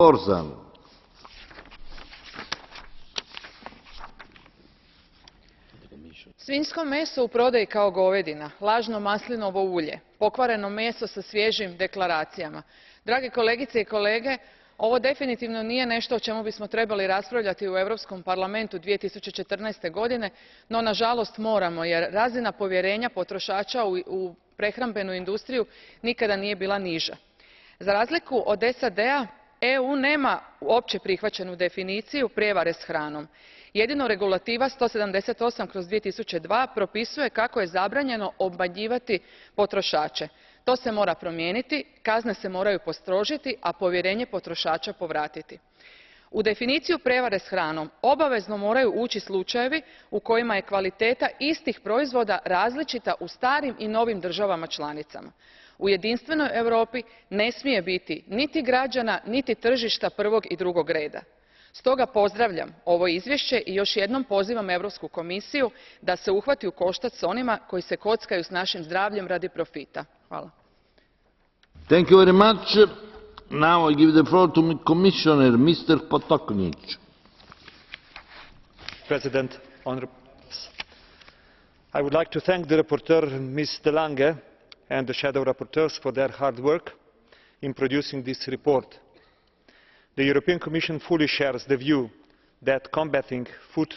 Borzan. Svinjsko meso u prodaji kao govedina, lažno maslinovo ulje, pokvareno meso sa svježim deklaracijama. Drage kolegice i kolege, ovo definitivno nije nešto o čemu bismo trebali raspravljati u Europskom parlamentu 2014. godine, no nažalost moramo, jer razina povjerenja potrošača u prehrambenu industriju nikada nije bila niža. Za razliku od SAD-a, EU nema opće prihvaćenu definiciju prijevare s hranom. Jedino regulativa 178/2002 propisuje kako je zabranjeno obmanjivati potrošače. To se mora promijeniti, kazne se moraju postrožiti, a povjerenje potrošača povratiti. U definiciju prijevare s hranom obavezno moraju ući slučajevi u kojima je kvaliteta istih proizvoda različita u starim i novim državama članicama. U jedinstvenoj Europi ne smije biti niti građana, niti tržišta prvog i drugog reda. Stoga pozdravljam ovo izvješće i još jednom pozivam Europsku komisiju da se uhvati u koštac s onima koji se kockaju s našim zdravljem radi profita. Hvala. Thank you very much. Now I give the floor to Commissioner Mr. Potočnik. President, honourable members, I would like to thank the rapporteur, Ms. de Lange, and the shadow rapporteurs for their hard work in producing this report. The European Commission fully shares the view that combating food